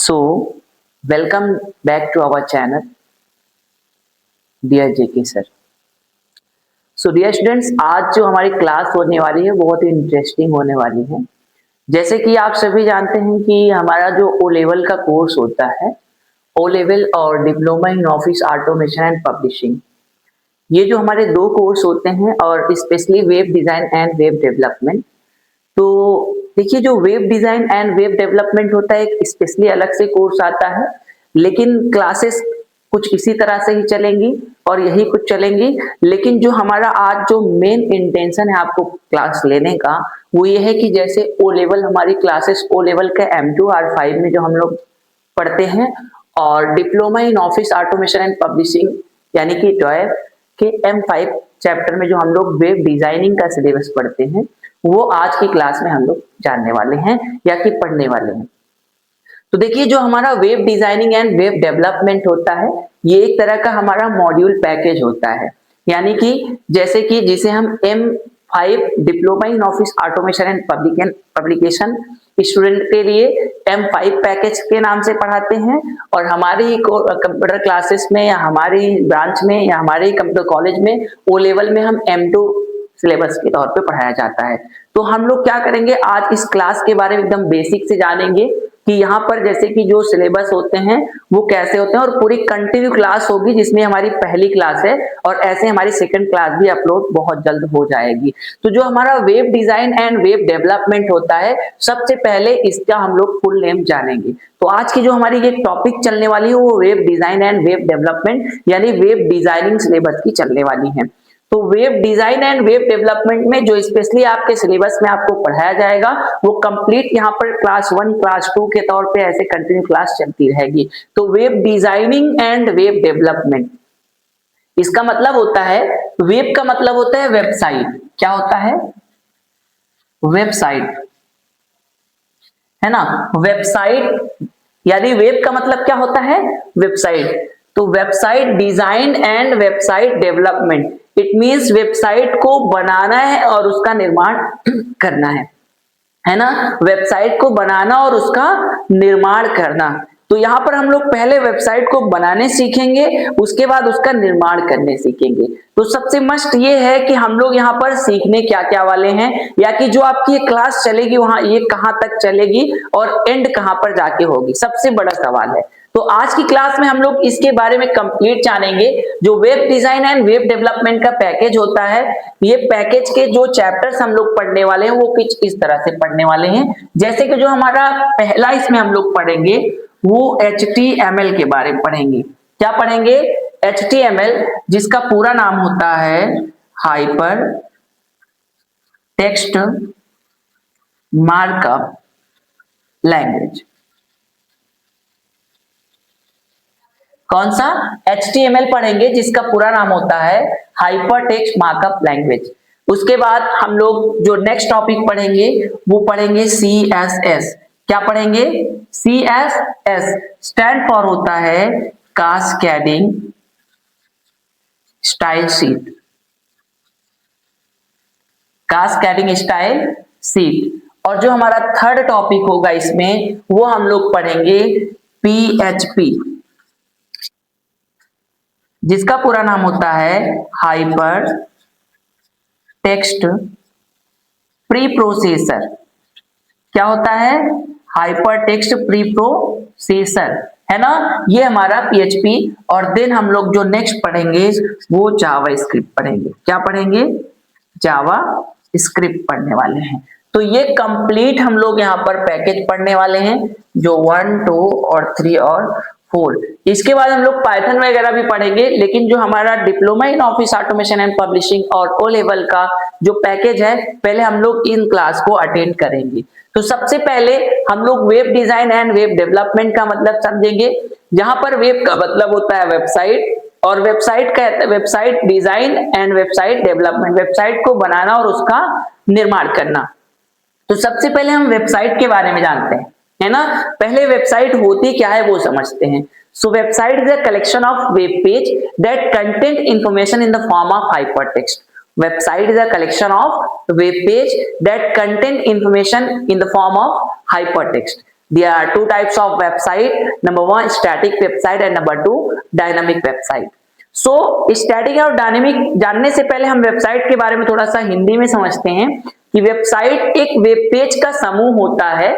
So, welcome back to our channel, dear JK sir. So, dear students, आज जो हमारी class होने वाली है बहुत ही इंटरेस्टिंग होने वाली है। जैसे कि आप सभी जानते हैं कि हमारा जो ओ लेवल का कोर्स होता है, ओ लेवल और diploma in office automation and publishing, ये जो हमारे दो कोर्स होते हैं और specially web design and web development. तो देखिए, जो web design and web development होता है एक स्पेशली अलग से कोर्स आता है, लेकिन क्लासेस कुछ इसी तरह से ही चलेंगी और यही कुछ चलेंगी। लेकिन जो हमारा आज जो मेन इंटेंशन है आपको क्लास लेने का, वो ये है कि जैसे ओ लेवल हमारी क्लासेस ओ लेवल का M2 R5 में जो हम लोग पढ़ते हैं और diploma in office automation and publishing यानी कि डॉएप के M5 चैप्टर में जो हम लोग वेब डिजाइनिंग का सिलेबस पढ़ते हैं, वो आज की क्लास में हम लोग जानने वाले हैं या कि पढ़ने वाले हैं। तो देखिए, जो हमारा web designing and web development होता है, ये एक तरह का हमारा मॉड्यूल पैकेज होता है। यानी कि जैसे कि जिसे हम M5 diploma in office automation and publication student के लिए M5 पैकेज के नाम से पढ़ाते हैं, और हमारे ही कंप्यूटर क्लासेस में या हमारी ब्रांच में या हमारे ही कंप्यूटर कॉलेज में ओ लेवल में हम M2 सिलेबस के तौर पे पढ़ाया जाता है। तो हम लोग क्या करेंगे, आज इस क्लास के बारे में एकदम बेसिक से जानेंगे कि यहाँ पर जैसे कि जो सिलेबस होते हैं वो कैसे होते हैं, और पूरी कंटिन्यू क्लास होगी जिसमें हमारी पहली क्लास है और ऐसे हमारी सेकंड क्लास भी अपलोड बहुत जल्द हो जाएगी। तो जो हमारा web design and web development होता है, सबसे पहले इसका हम लोग फुल नेम जानेंगे। तो आज की जो हमारी ये टॉपिक चलने वाली है वो web design and web development यानी वेब डिजाइनिंग सिलेबस की चलने वाली है। तो web design and web development में जो स्पेशली आपके सिलेबस में आपको पढ़ाया जाएगा, वो कंप्लीट यहाँ पर क्लास 1 क्लास 2 के तौर पे ऐसे कंटिन्यू क्लास चलती रहेगी। तो web designing and web development, इसका मतलब होता है, वेब का मतलब होता है वेबसाइट। क्या होता है? वेबसाइट, है ना। वेबसाइट यानी वेब का मतलब क्या होता है? वेबसाइट। तो website design and website development, it means website को बनाना है और उसका निर्माण करना है ना। वेबसाइट को बनाना और उसका निर्माण करना। तो यहाँ पर हम लोग पहले वेबसाइट को बनाने सीखेंगे, उसके बाद उसका निर्माण करने सीखेंगे। तो सबसे मस्ट ये है कि हम लोग यहाँ पर सीखने क्या क्या वाले हैं, या कि जो आपकी ये क्लास चलेगी वहां ये कहाँ तक चलेगी और एंड कहाँ पर जाके होगी, सबसे बड़ा सवाल है। तो आज की क्लास में हम लोग इसके बारे में कंप्लीट जानेंगे। जो web design and web development का पैकेज होता है, ये पैकेज के जो चैप्टर्स हम लोग पढ़ने वाले हैं वो कुछ इस तरह से पढ़ने वाले हैं। जैसे कि जो हमारा पहला इसमें हम लोग पढ़ेंगे वो HTML के बारे में पढ़ेंगे। क्या पढ़ेंगे? HTML, जिसका पूरा नाम होता है हाइपर टेक्स्ट मार्कअप लैंग्वेज। कौन सा? HTML पढ़ेंगे, जिसका पूरा नाम होता है हाइपर टेक्स्ट मार्कअप लैंग्वेज। उसके बाद हम लोग जो नेक्स्ट टॉपिक पढ़ेंगे वो पढ़ेंगे CSS। क्या पढ़ेंगे? CSS स्टैंड फॉर होता है cascading style sheet. Cascading style sheet. और जो हमारा थर्ड टॉपिक होगा इसमें, वो हम लोग पढ़ेंगे PHP, जिसका पूरा नाम होता है हाइपर टेक्स्ट प्री प्रोसेसर। क्या होता है? हाइपर टेक्स्ट प्री प्रोसेसर, है ना। ये हमारा PHP। और देन हम लोग जो नेक्स्ट पढ़ेंगे वो जावा स्क्रिप्ट पढ़ेंगे। क्या पढ़ेंगे? जावा स्क्रिप्ट पढ़ने वाले हैं। तो ये कंप्लीट हम लोग यहाँ पर पैकेज पढ़ने वाले हैं, जो 1, 2 और 3 और 4। इसके बाद हम लोग पाइथन वगैरह भी पढ़ेंगे, लेकिन जो हमारा diploma in office automation and publishing और ओ लेवल का जो पैकेज है, पहले हम लोग इन क्लास को अटेंड करेंगे। तो सबसे पहले हम लोग web design and web development का मतलब समझेंगे। जहां पर वेब का मतलब होता है वेबसाइट, और वेबसाइट का website design and website development, website को बनाना और उसका निर्माण करना। तो सबसे पहले हम वेबसाइट के बारे में जानते हैं, है ना। पहले वेबसाइट होती क्या है वो समझते हैं। सो website is a collection of web page that content information in the form of hypertext. Website is a collection of web page that contain information in the form of hypertext. There are two types of website. Number one, static website and number two, dynamic website. So static और dynamic जानने से पहले हम website के बारे में थोड़ा सा हिंदी में समझते हैं कि वेबसाइट एक वेब पेज का समूह होता है।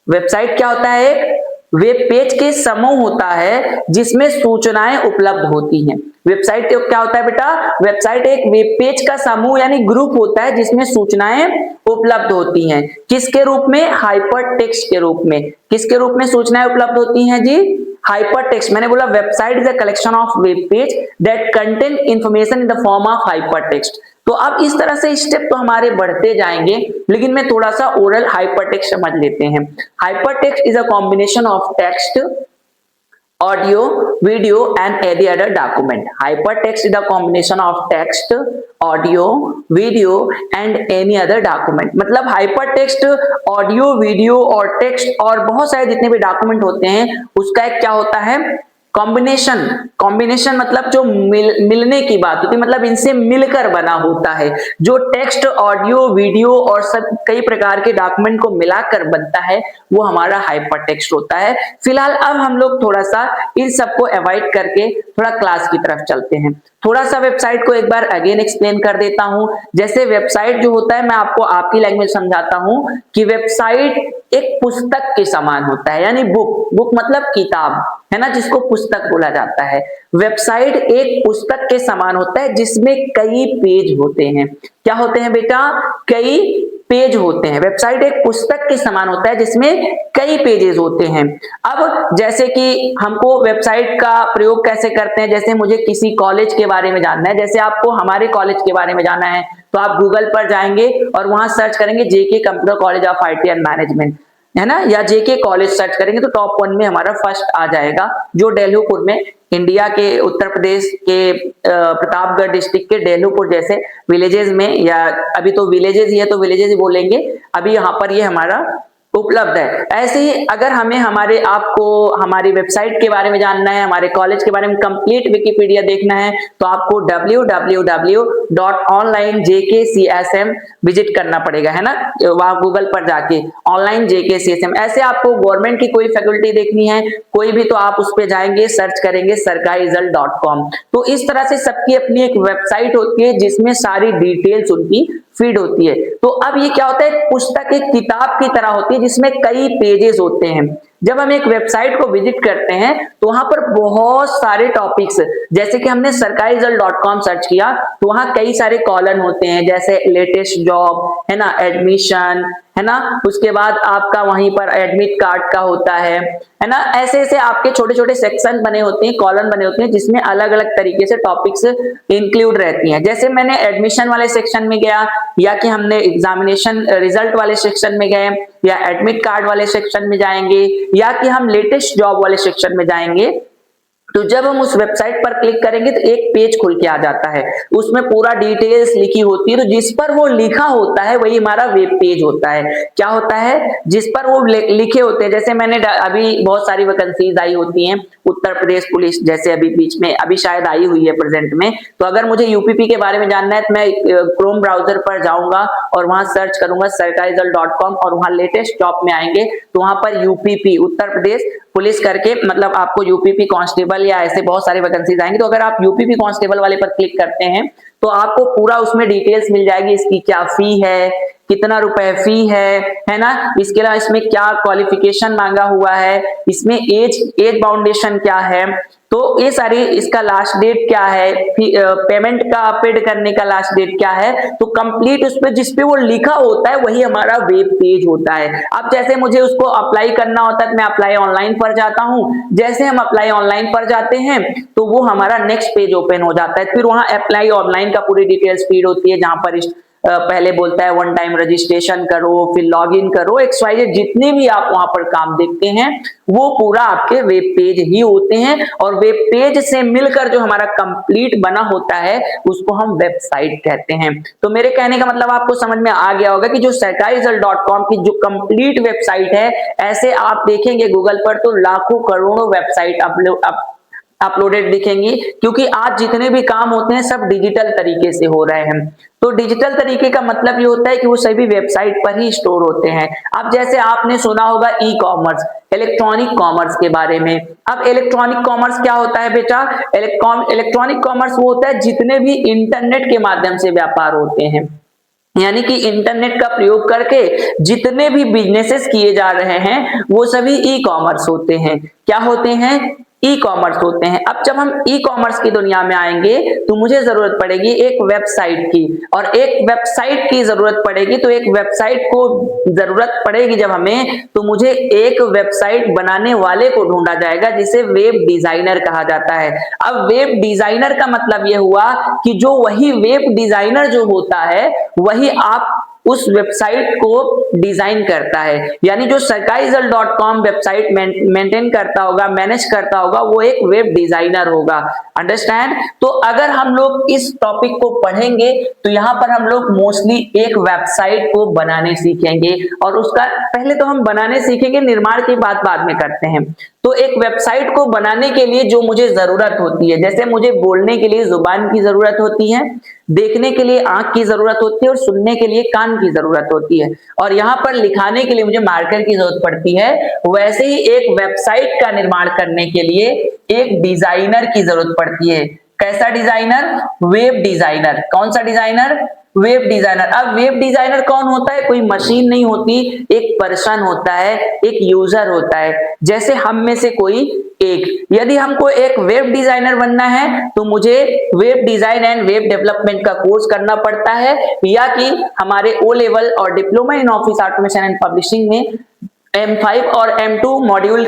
वेबसाइट क्या होता है? एक वेब पेज के समूह होता है जिसमें सूचनाएं उपलब्ध होती हैं। वेबसाइट क्या होता है बेटा? वेबसाइट एक वेब पेज का समूह यानी ग्रुप होता है जिसमें सूचनाएं उपलब्ध होती हैं। किसके रूप में? हाइपर टेक्स्ट के रूप में। किसके रूप में सूचनाएं उपलब्ध होती हैं जी? Hyper text. मैंने बोला website is a collection of web page that contain information in the form of hyper text. तो अब इस तरह से स्टेप तो हमारे बढ़ते जाएंगे, लेकिन मैं थोड़ा सा ओरल हाइपर टेक्स्ट समझ लेते हैं। Hyper text is a combination of text, audio, video and any other document. Hypertext is the combination of text, audio, video and any other document. मतलब hypertext ऑडियो, वीडियो और text और बहुत सारे जितने भी डॉक्यूमेंट होते हैं उसका एक क्या होता है? कॉम्बिनेशन। कॉम्बिनेशन मतलब जो मिलने की बात होती है, मतलब इनसे मिलकर बना होता है। जो टेक्स्ट, ऑडियो, वीडियो और सब कई प्रकार के डॉक्यूमेंट को मिलाकर बनता है वो हमारा हाइपर टेक्स्ट होता है। फिलहाल अब हम लोग थोड़ा सा इन सबको अवॉइड करके थोड़ा क्लास की तरफ चलते हैं। थोड़ा सा वेबसाइट को एक बार अगेन एक्सप्लेन कर देता हूं। जैसे वेबसाइट जो होता है, मैं आपको आपकी लैंग्वेज समझाता हूं कि वेबसाइट एक पुस्तक के समान होता है, यानी बुक। बुक मतलब किताब, है ना, जिसको पुस्तक बोला जाता है। वेबसाइट एक पुस्तक के समान होता है जिसमें कई पेज होते हैं। क्या होते हैं बेटा? कई पेज होते हैं। वेबसाइट एक पुस्तक के समान होता है जिसमें कई पेजेस होते हैं। अब जैसे कि हमको वेबसाइट का प्रयोग कैसे करते हैं? जैसे मुझे किसी कॉलेज के बारे में जानना है, जैसे आपको हमारे कॉलेज के बारे में जानना है तो आप गूगल पर जाएंगे और वहां सर्च करेंगे JK computer college of IT and management, है ना, या जेके कॉलेज सर्च करेंगे तो टॉप 1 में हमारा फर्स्ट आ जाएगा, जो डेल्हीपुर में, इंडिया के उत्तर प्रदेश के प्रतापगढ़ डिस्ट्रिक्ट के डेल्हीपुर जैसे विलेजेस में, या अभी तो विलेजेस ही है तो विलेजेस ही बोलेंगे, अभी यहाँ पर ये हमारा उपलब्ध है। ऐसे ही अगर हमें आपको हमारी वेबसाइट के बारे में जानना है, हमारे कॉलेज के बारे में कंप्लीट विकिपीडिया देखना है तो आपको www.onlinejkscsm विजिट करना पड़ेगा, है ना, वहां गूगल पर जाके ऑनलाइन जेकेसीएसएम। ऐसे आपको गवर्नमेंट की कोई फैकल्टी देखनी है कोई भी तो आप उस पर जाएंगे, सर्च करेंगे सरकारीरिजल्ट.com। तो इस तरह से सबकी अपनी एक वेबसाइट होती है जिसमें सारी डिटेल्स उनकी फीड होती है। तो अब ये क्या होता है? पुस्तक एक किताब की तरह होती है जिसमें कई पेजेस होते हैं। जब हम एक वेबसाइट को विजिट करते हैं तो वहां पर बहुत सारे टॉपिक्स, जैसे कि हमने सरकारीरिजल्ट.com सर्च किया तो वहां कई सारे कॉलम होते हैं, जैसे लेटेस्ट जॉब, है ना, एडमिशन, है ना, उसके बाद आपका वहीं पर एडमिट कार्ड का होता है ना, ऐसे ऐसे आपके छोटे छोटे सेक्शन बने होते हैं, कॉलम बने होते हैं जिसमें अलग अलग तरीके से टॉपिक्स इंक्लूड रहती हैं। जैसे मैंने एडमिशन वाले सेक्शन में गया, या कि हमने एग्जामिनेशन रिजल्ट वाले सेक्शन में गए, या एडमिट कार्ड वाले सेक्शन में जाएंगे, या कि हम लेटेस्ट जॉब वाले सेक्शन में जाएंगे, तो जब हम उस वेबसाइट पर क्लिक करेंगे तो एक पेज खुल के आ जाता है, उसमें पूरा डिटेल्स लिखी होती है। तो जिस पर वो लिखा होता है वही हमारा वेब पेज होता है। क्या होता है? जिस पर वो लिखे होते हैं। जैसे मैंने अभी बहुत सारी वैकेंसीज आई होती हैं, उत्तर प्रदेश पुलिस जैसे अभी बीच में अभी शायद आई हुई है प्रेजेंट में, तो अगर मुझे यूपीपी के बारे में जानना है तो मैं क्रोम ब्राउजर पर जाऊंगा और वहां सर्च करूंगा सरकारीरिजल्ट.com और वहां लेटेस्ट जॉब में आएंगे तो वहां पर यूपीपी उत्तर प्रदेश पुलिस करके, मतलब आपको यूपीपी कांस्टेबल या ऐसे बहुत सारे वैकेंसीज आएंगे। तो अगर आप यूपीपी कांस्टेबल वाले पर क्लिक करते हैं तो आपको पूरा उसमें डिटेल्स मिल जाएगी, इसकी क्या फी है, कितना रुपए फी है ना, इसके अलावा इसमें क्या क्वालिफिकेशन मांगा हुआ है, इसमें एज बाउंडेशन क्या है, तो ये सारी, इसका लास्ट डेट क्या है, पेमेंट का पेड करने का लास्ट डेट क्या है, तो कंप्लीट उस पे जिस पे वो लिखा होता है वही हमारा वेब पेज होता है। अब जैसे मुझे उसको अप्लाई करना होता है तो मैं अप्लाई ऑनलाइन पर जाता हूं, जैसे हम अप्लाई ऑनलाइन पर जाते हैं तो वो हमारा नेक्स्ट पेज ओपन हो जाता है। फिर वहां अप्लाई ऑनलाइन का पूरी डिटेल्स फीड होती है, जहां पर पहले बोलता है 1 टाइम रजिस्ट्रेशन करो, फिर लॉगिन करो, XYZ जितने भी आप वहां पर काम देखते हैं वो पूरा आपके वेब पेज ही होते हैं। और वेब पेज से मिलकर जो हमारा कंप्लीट बना होता है उसको हम वेबसाइट कहते हैं। तो मेरे कहने का मतलब आपको समझ में आ गया होगा कि जो सरकारीरिजल्ट.com की जो कंप्लीट वेबसाइट है, ऐसे आप देखेंगे गूगल पर तो लाखों करोड़ों वेबसाइट अपलोडेड दिखेंगी, क्योंकि आज जितने भी काम होते हैं सब डिजिटल तरीके से हो रहे हैं। तो डिजिटल तरीके का मतलब ये होता है कि वो सभी वेबसाइट पर ही स्टोर होते हैं। अब जैसे आपने सुना होगा ई कॉमर्स, इलेक्ट्रॉनिक कॉमर्स के बारे में। अब इलेक्ट्रॉनिक कॉमर्स क्या होता है बेटा? इलेक्ट्रॉनिक कॉमर्स वो होता है जितने भी इंटरनेट के माध्यम से व्यापार होते हैं, यानी कि इंटरनेट का प्रयोग करके जितने भी बिजनेसेस किए जा रहे हैं वो सभी ई कॉमर्स होते हैं। क्या होते हैं? ई कॉमर्स होते हैं। अब जब हम ई कॉमर्स की दुनिया में आएंगे तो मुझे जरूरत पड़ेगी एक वेबसाइट की, और एक वेबसाइट की जरूरत पड़ेगी, तो एक वेबसाइट को जरूरत पड़ेगी जब हमें, तो मुझे एक वेबसाइट बनाने वाले को ढूंढा जाएगा जिसे वेब डिजाइनर कहा जाता है। अब वेब डिजाइनर का मतलब यह हुआ कि जो वही वेब डिजाइनर जो होता है वही आप उस वेबसाइट को डिजाइन करता है, यानी जो Sarkarizal.com वेबसाइट मेंटेन करता होगा, मैनेज करता होगा, वो एक वेब डिजाइनर होगा। अंडरस्टैंड? तो अगर हम लोग इस टॉपिक को पढ़ेंगे तो यहाँ पर हम लोग मोस्टली एक वेबसाइट को बनाने सीखेंगे, और उसका पहले तो हम बनाने सीखेंगे, निर्माण की बात बाद में करते हैं। तो एक वेबसाइट को बनाने के लिए जो मुझे जरूरत होती है, जैसे मुझे बोलने के लिए जुबान की जरूरत होती है, देखने के लिए आंख की जरूरत होती है, और सुनने के लिए कान की जरूरत होती है, और यहाँ पर लिखाने के लिए मुझे मार्कर की जरूरत पड़ती है। वैसे ही एक वेबसाइट का निर्माण करने के लिए एक डिजाइनर की जरूरत पड़ती है। कैसा डिजाइनर? Web designer. कौन सा डिजाइनर? Web designer. अब वेब डिजाइनर कौन होता है? कोई मशीन नहीं होती, एक पर्सन होता है, एक यूजर होता है, जैसे हम में से कोई एक। यदि हमको एक वेब डिजाइनर बनना है तो मुझे web design and web development का कोर्स करना पड़ता है, या कि हमारे ओ लेवल और diploma in office automation and publishing में M5 और M2 मॉड्यूल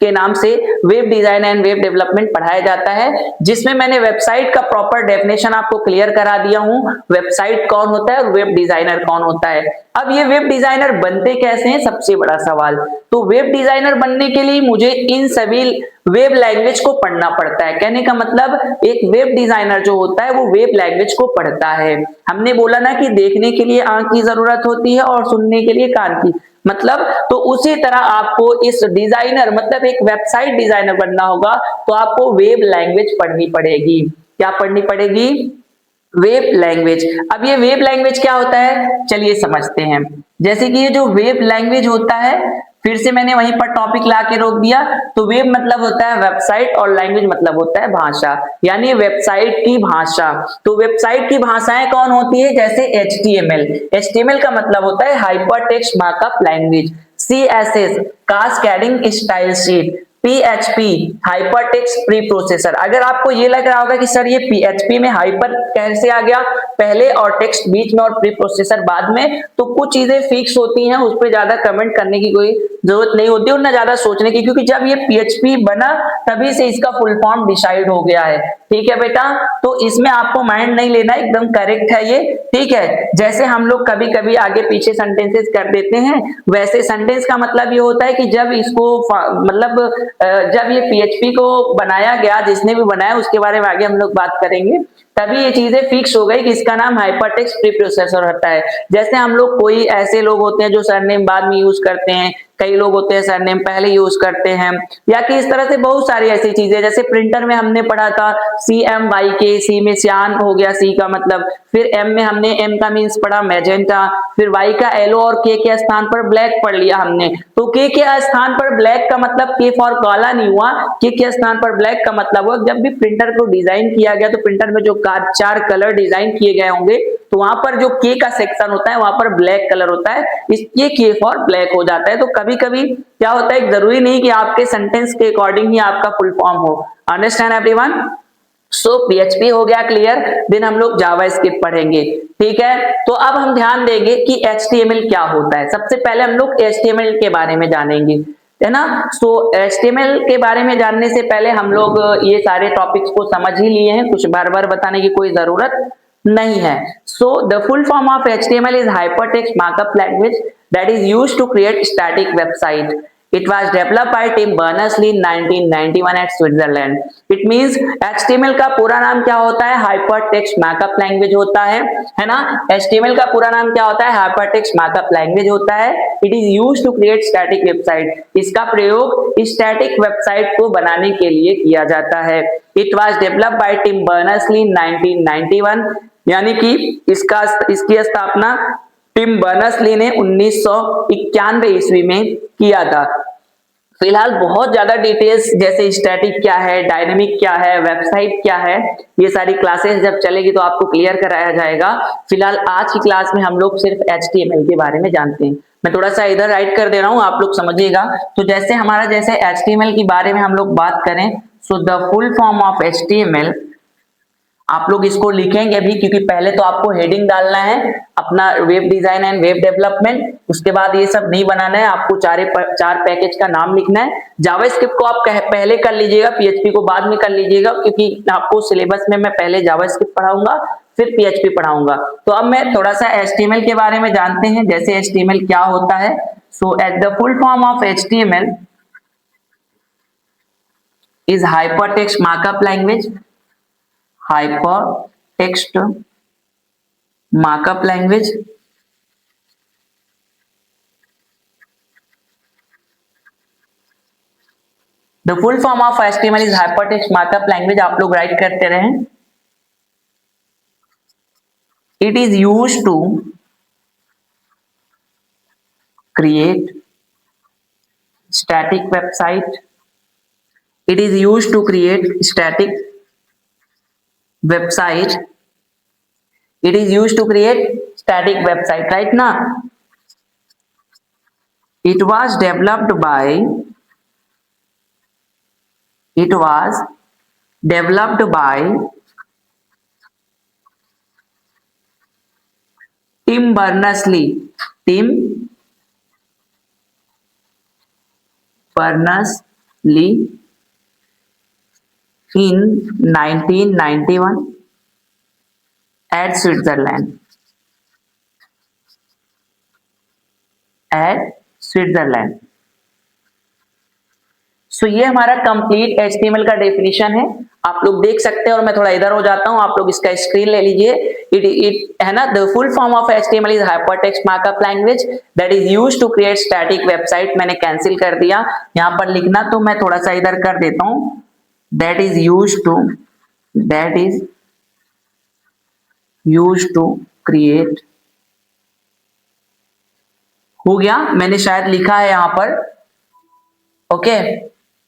के नाम से web design and web development पढ़ाया जाता है, जिसमें मैंने वेबसाइट का प्रॉपर डेफिनेशन आपको क्लियर करा दिया हूं। वेबसाइट कौन होता है और वेब डिजाइनर कौन होता है। अब ये वेब डिजाइनर बनते कैसे हैं, सबसे बड़ा सवाल। तो वेब डिजाइनर बनने के लिए मुझे इन सभी वेब लैंग्वेज को पढ़ना पड़ता है। कहने का मतलब एक वेब डिजाइनर जो होता है वो वेब लैंग्वेज को पढ़ता है। हमने बोला ना कि देखने के लिए आंख की जरूरत होती है और सुनने के लिए कान की, मतलब तो उसी तरह आपको इस डिजाइनर मतलब एक वेबसाइट डिजाइनर बनना होगा तो आपको वेब लैंग्वेज पढ़नी पड़ेगी। क्या पढ़नी पड़ेगी? Web language. अब ये वेब लैंग्वेज क्या होता है, चलिए समझते हैं। जैसे कि ये जो वेब लैंग्वेज होता है, फिर से मैंने वहीं पर टॉपिक ला के रोक दिया। तो वेब मतलब होता है वेबसाइट, और लैंग्वेज मतलब होता है भाषा, यानी वेबसाइट की भाषा। तो वेबसाइट की भाषाएं कौन होती है? जैसे HTML। HTML का मतलब होता है hyper text markup language. CSS cascading style sheet. PHP hyper text pre processor. अगर आपको ये लग रहा होगा कि सर ये PHP में हाइपर कैसे आ गया, पहले और टेक्स्ट बीच में और प्री प्रोसेसर बाद में, तो कुछ चीजें फिक्स होती हैं, उस पर ज्यादा कमेंट करने की कोई जरूरत नहीं होती और ना ज्यादा सोचने की, क्योंकि जब ये PHP बना तभी से इसका फुल फॉर्म डिसाइड हो गया है। ठीक है बेटा, तो इसमें आपको माइंड नहीं लेना, एकदम करेक्ट है ये। ठीक है, जैसे हम लोग कभी कभी आगे पीछे सेंटेंसेस कर देते हैं, वैसे सेंटेंस का मतलब ये होता है कि जब इसको मतलब जब ये PHP को बनाया गया, जिसने भी बनाया उसके बारे में आगे हम लोग बात करेंगे, तभी ये चीजें फिक्स हो गई कि इसका नाम हाइपरटेक्स्ट प्री प्रोसेसर होता है। जैसे हम लोग कोई ऐसे लोग होते हैं जो सरनेम बाद में यूज करते हैं, कई लोग होते हैं सरनेम पहले यूज करते हैं, या कि इस तरह से बहुत सारी ऐसी चीजें। जैसे प्रिंटर में हमने पढ़ा था CMYK, सी में सियान हो गया, सी का मतलब, फिर M में हमने M का मीन्स पढ़ा मैजेंटा, फिर Y का येलो और K के स्थान पर ब्लैक पढ़ लिया हमने। तो K के स्थान पर ब्लैक का मतलब K फॉर काला नहीं हुआ, K के स्थान पर ब्लैक का मतलब हुआ जब भी प्रिंटर को डिजाइन किया गया तो प्रिंटर में जो 4 कलर डिजाइन किए गए होंगे तो वहां पर जो K का सेक्शन होता है वहां पर ब्लैक कलर होता है, इसलिए K फॉर ब्लैक हो जाता है। तो कभी कभी क्या होता है, जरूरी नहीं कि आपके सेंटेंस के अकॉर्डिंग ही आपका फुल फॉर्म हो। Understand everyone? सो PHP हो गया क्लियर, देन हम लोग जावास्क्रिप्ट पढ़ेंगे। ठीक है, तो अब हम ध्यान देंगे कि HTML क्या होता है। सबसे पहले हम लोग HTML के बारे में जानेंगे, है ना। सो HTML के बारे में जानने से पहले हम लोग ये सारे टॉपिक्स को समझ ही लिए हैं, कुछ बार बार बताने की कोई जरूरत नहीं है। So the full form of HTML is hypertext markup language that is used to create static website. It was developed by Tim Berners-Lee in 1991 at Switzerland. It means HTML का पूरा नाम क्या होता है? Hypertext Markup Language होता है ना। HTML का पूरा नाम क्या होता है? Hypertext Markup Language होता है। It is used to create static website. इसका प्रयोग static वेबसाइट को बनाने के लिए किया जाता है। It was developed by Tim Berners-Lee in 1991, यानी कि इसकी स्थापना टिम बर्नर्स-ली ने 1991 ईस्वी में किया था। फिलहाल बहुत ज्यादा डिटेल्स जैसे स्टैटिक क्या है, डायनेमिक क्या है, वेबसाइट क्या है, ये सारी क्लासेस जब चलेगी तो आपको क्लियर कराया जाएगा। फिलहाल आज की क्लास में हम लोग सिर्फ HTML के बारे में जानते हैं। मैं थोड़ा सा इधर राइट कर दे रहा हूँ, आप लोग समझिएगा। तो जैसे HTML के बारे में हम लोग बात करें, सो the full form of HTML, आप लोग इसको लिखेंगे भी क्योंकि पहले तो आपको हेडिंग डालना है अपना web design and web development, उसके बाद ये सब नहीं बनाना है, आपको चार पैकेज का नाम लिखना है। जावास्क्रिप्ट को आप पहले कर लीजिएगा, PHP को बाद में कर लीजिएगा, क्योंकि आपको सिलेबस में मैं पहले जावास्क्रिप्ट पढ़ाऊंगा फिर PHP पढ़ाऊंगा। तो अब मैं थोड़ा सा HTML के बारे में जानते हैं, जैसे HTML क्या होता है। So at the full form of HTML is hypertext markup language, hypertext markup language, the full form of HTML is hypertext markup language, आप लोग राइट करते रहें। It is used to create static website, it is used to create static website, it is used to create static website, right ना? It was developed by Tim Berners-Lee in 1991 at Switzerland. सो ये हमारा complete HTML का definition है, आप लोग देख सकते हैं। और मैं थोड़ा इधर हो जाता हूं, आप लोग इसका स्क्रीन ले लीजिए। इट है ना, the full form of HTML is hypertext markup language that is used to create static website. मैंने कैंसिल कर दिया यहां पर लिखना, तो मैं थोड़ा सा इधर कर देता हूं। That is used to create, हो गया, मैंने शायद लिखा है यहां पर। ओके,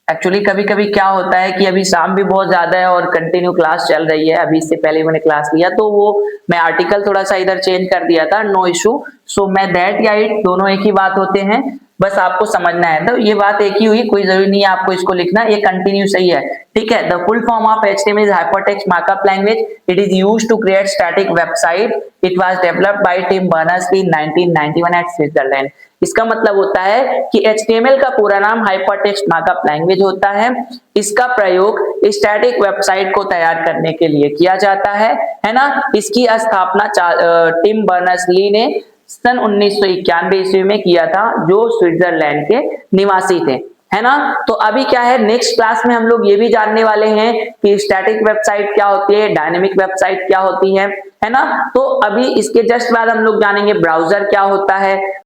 एक्चुअली कभी कभी क्या होता है कि अभी शाम भी बहुत ज्यादा है और कंटिन्यू क्लास चल रही है, अभी इससे पहले मैंने क्लास लिया तो वो मैं आर्टिकल थोड़ा सा इधर चेंज कर दिया था, नो इशू। सो मैं दैट या इट दोनों एक ही बात होते हैं, बस आपको समझना है। तो ये बात एक ही हुई, कोई जरूरी नहीं है आपको इसको लिखना, ये कंटिन्यू सही है, ठीक है। The full form of HTML is hypertext markup language, it is used to create static website, it was developed by Tim Berners-Lee in 1991 at Switzerland. इसका मतलब होता है कि HTML का पूरा नाम हाइपरटेक्स्ट मार्कअप लैंग्वेज होता है। इसका प्रयोग स्टैटिक वेबसाइट को तैयार करने के लिए किया जाता है ना। इसकी स्थापना टिम बर्नर्स-ली ने सन 1991 ईस्वी में किया था, जो स्विट्जरलैंड के निवासी थे, है ना। तो अभी क्या है, नेक्स्ट क्लास में हम लोग ये भी जानने वाले हैं कि स्टैटिक वेबसाइट क्या होती है, डायनेमिक वेबसाइट क्या होती है ना। तो अभी इसके जस्ट बाद हम लोग जानेंगे ब्राउजर क्या होता है।